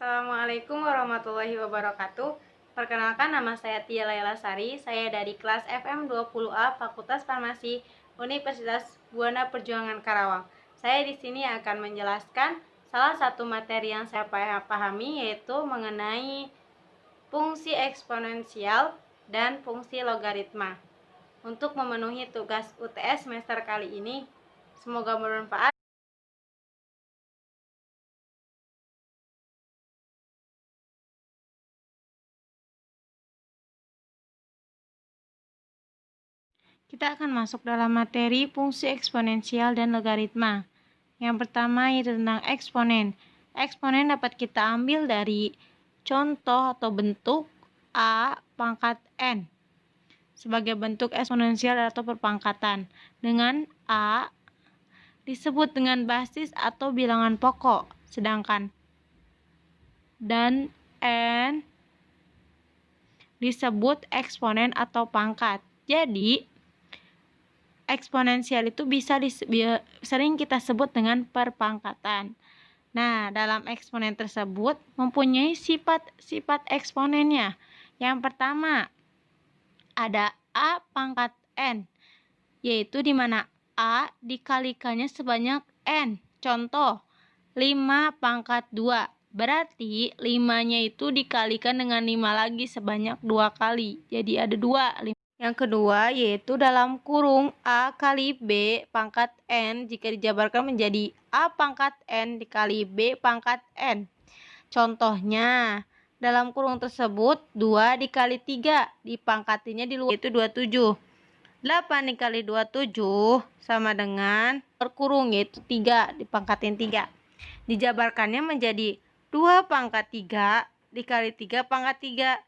Assalamualaikum warahmatullahi wabarakatuh. Perkenalkan, nama saya Tia Laila Sari. Saya dari kelas FM20A Fakultas Farmasi Universitas Buana Perjuangan Karawang. Saya di sini akan menjelaskan salah satu materi yang saya pahami, yaitu mengenai fungsi eksponensial dan fungsi logaritma. Untuk memenuhi tugas UTS semester kali ini, semoga bermanfaat. Kita akan masuk dalam materi fungsi eksponensial dan logaritma. Yang pertama yaitu tentang eksponen. Eksponen dapat kita ambil dari contoh atau bentuk A pangkat N sebagai bentuk eksponensial atau perpangkatan, dengan A disebut dengan basis atau bilangan pokok, sedangkan dan N disebut eksponen atau pangkat. Jadi eksponensial itu sering kita sebut dengan perpangkatan. Nah, dalam eksponen tersebut mempunyai sifat eksponennya. Yang pertama, ada A pangkat N, yaitu di mana A dikalikannya sebanyak N. Contoh, 5 pangkat 2. Berarti 5-nya itu dikalikan dengan 5 lagi sebanyak 2 kali. Jadi ada 2. Yang kedua yaitu dalam kurung A kali B pangkat N jika dijabarkan menjadi A pangkat N dikali B pangkat N. Contohnya, dalam kurung tersebut 2 dikali 3 dipangkatinya di luar, yaitu 27. 8 dikali 27 sama dengan kurung, yaitu 3 dipangkatin 3. Dijabarkannya menjadi 2 pangkat 3 dikali 3 pangkat 3.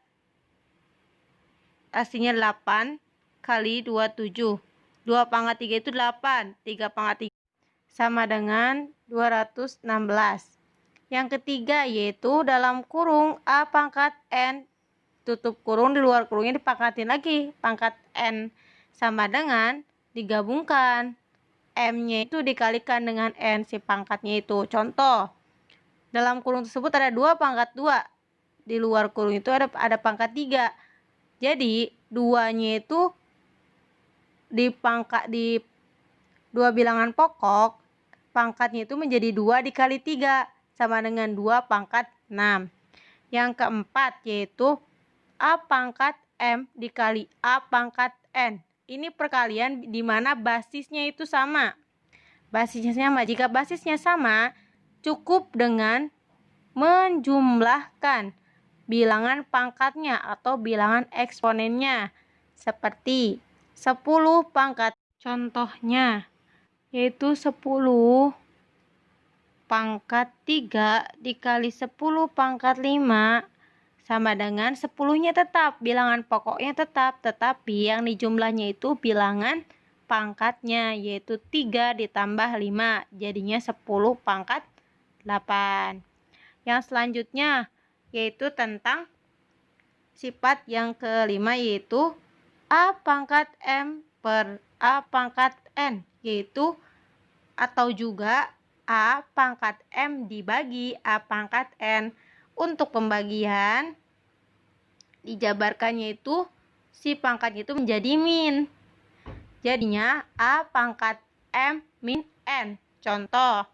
Hasilnya 8 kali 27. 2 pangkat 3 itu 8. 3 pangkat 3 sama dengan 216. Yang ketiga yaitu dalam kurung A pangkat N, tutup kurung, di luar kurungnya dipangkatin lagi pangkat N, sama dengan digabungkan M-nya itu dikalikan dengan N si pangkatnya itu. Contoh, dalam kurung tersebut ada 2 pangkat 2. Di luar kurung itu ada pangkat 3. Jadi 2-nya itu di 2 bilangan pokok, pangkatnya itu menjadi 2 dikali 3 sama dengan 2 pangkat 6. Yang keempat yaitu A pangkat M dikali A pangkat N. Ini perkalian di mana basisnya itu sama. Basisnya sama. Jika basisnya sama, cukup dengan menjumlahkan bilangan pangkatnya atau bilangan eksponennya, seperti 10 pangkat. Contohnya yaitu 10 pangkat 3 dikali 10 pangkat 5 sama dengan 10-nya tetap, bilangan pokoknya tetap, tetapi yang dijumlahnya itu bilangan pangkatnya, yaitu 3 ditambah 5, jadinya 10 pangkat 8. Yang selanjutnya yaitu tentang sifat yang kelima, yaitu A pangkat M per A pangkat N, yaitu atau juga A pangkat M dibagi A pangkat N. Untuk pembagian dijabarkannya itu si pangkatnya itu menjadi min. Jadinya A pangkat M min N. Contoh,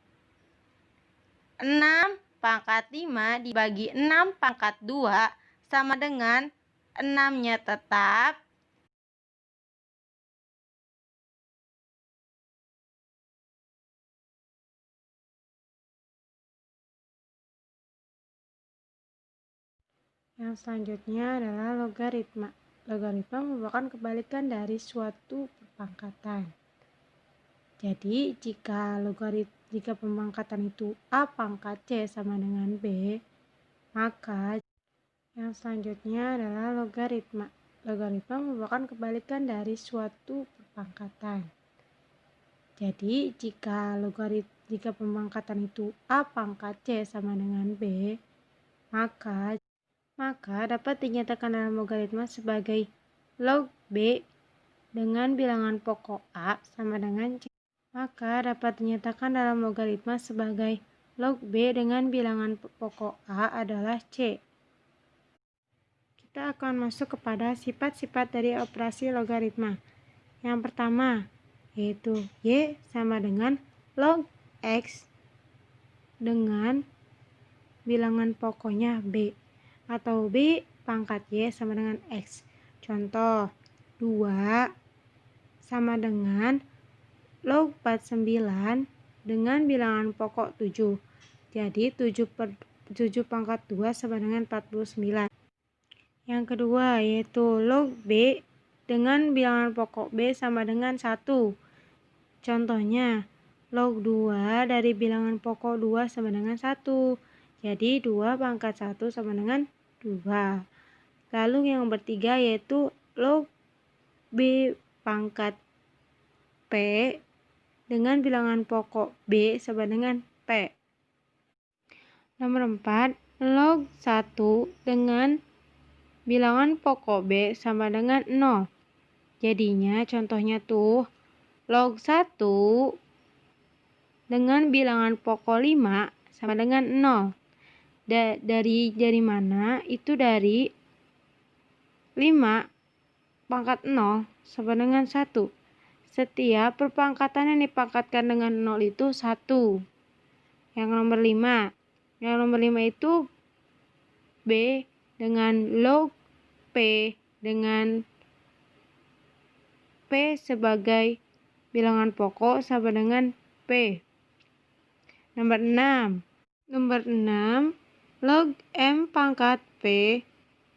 6 pangkat 5 dibagi 6 pangkat 2 sama dengan 6-nya tetap Yang selanjutnya adalah logaritma. Logaritma merupakan kebalikan dari suatu perpangkatan. Jadi, jika pemangkatan itu A pangkat C sama dengan B, maka yang selanjutnya adalah logaritma. Logaritma merupakan kebalikan dari suatu perpangkatan. Jadi, jika pemangkatan itu A pangkat C sama dengan B, maka dapat dinyatakan dalam logaritma sebagai log B dengan bilangan pokok A sama dengan C. Maka dapat dinyatakan dalam logaritma sebagai log B dengan bilangan pokok A adalah C. Kita akan masuk kepada sifat-sifat dari operasi logaritma. Yang pertama, yaitu Y sama dengan log X dengan bilangan pokoknya B, atau B pangkat Y sama dengan X. Contoh, 2 sama dengan log 49 dengan bilangan pokok 7. Jadi 7 pangkat 2 sama dengan 49. Yang kedua yaitu log B dengan bilangan pokok B sama dengan 1. Contohnya, log 2 dari bilangan pokok 2 sama dengan 1. Jadi 2 pangkat 1 sama dengan 2. Lalu yang bertiga yaitu log B pangkat P dengan bilangan pokok B sama dengan P. Nomor 4, log 1 dengan bilangan pokok B sama dengan 0. Jadinya contohnya tuh, log 1 dengan bilangan pokok 5 sama dengan 0. Dari mana? Itu dari 5 pangkat 0 sama dengan 1. Setiap perpangkatan yang dipangkatkan dengan 0 itu 1. Yang nomor 5. Yang nomor 5 itu B dengan log P dengan P sebagai bilangan pokok sama dengan P. Nomor 6. Nomor 6, log M pangkat P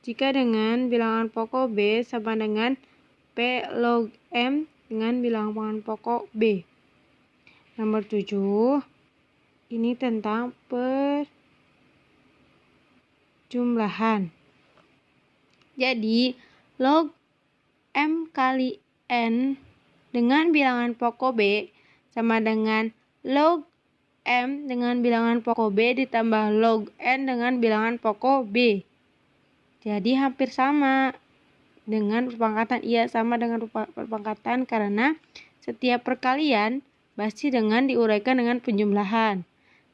jika dengan bilangan pokok B sama dengan P log M dengan bilangan pokok B. Nomor 7, ini tentang perjumlahan. Jadi, log M kali N dengan bilangan pokok B sama dengan log M dengan bilangan pokok B ditambah log N dengan bilangan pokok B. Jadi hampir sama dengan perpangkatan. Iya, sama dengan perpangkatan karena setiap perkalian pasti dengan diuraikan dengan penjumlahan.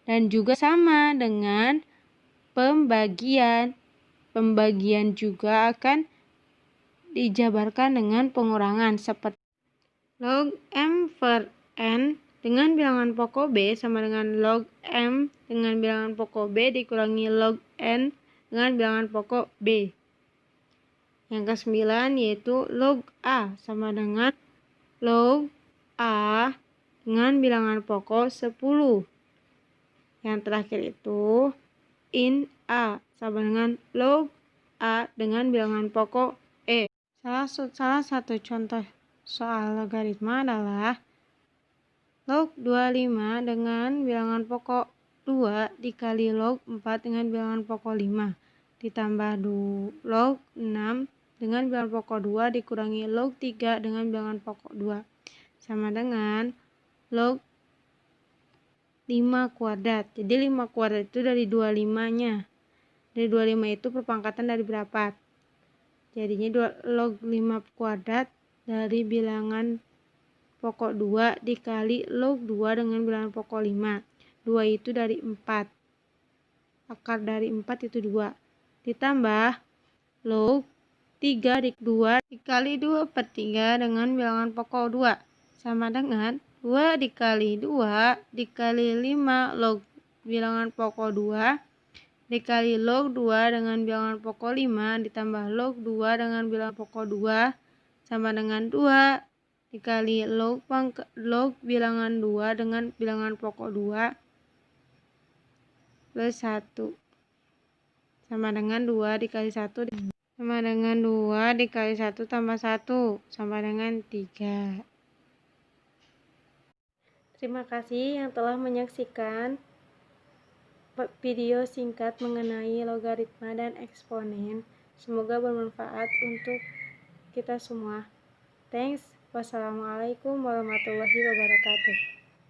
Dan juga sama dengan pembagian. Pembagian juga akan dijabarkan dengan pengurangan seperti log M per N dengan bilangan pokok B sama dengan log M dengan bilangan pokok B dikurangi log N dengan bilangan pokok B. Yang ke-9 yaitu log A sama dengan log A dengan bilangan pokok 10. Yang terakhir itu in A sama dengan log A dengan bilangan pokok E. Salah satu contoh soal logaritma adalah log 25 dengan bilangan pokok 2 dikali log 4 dengan bilangan pokok 5 ditambah log 6 dengan bilangan pokok 2 dikurangi log 3 dengan bilangan pokok 2 sama dengan log 5 kuadrat. Jadi 5 kuadrat itu dari 25-nya. Dari 25 itu perpangkatan dari berapa? Jadinya log 5 kuadrat dari bilangan pokok 2 dikali log 2 dengan bilangan pokok 5. 2 itu dari 4. Akar dari 4 itu 2. Ditambah log 3 dikali 2 per 3 dengan bilangan pokok 2. Sama dengan 2 dikali 2 dikali 5 log bilangan pokok 2 dikali log 2 dengan bilangan pokok 5 ditambah log 2 dengan bilangan pokok 2 sama dengan 2 dikali log bilangan 2 dengan bilangan pokok 2 plus 1 sama dengan 2 dikali 1 sama dengan 2 dikali 1 tambah 1 sama dengan 3. Terima kasih yang telah menyaksikan video singkat mengenai logaritma dan eksponen. Semoga bermanfaat untuk kita semua. Thanks. Wassalamualaikum warahmatullahi wabarakatuh.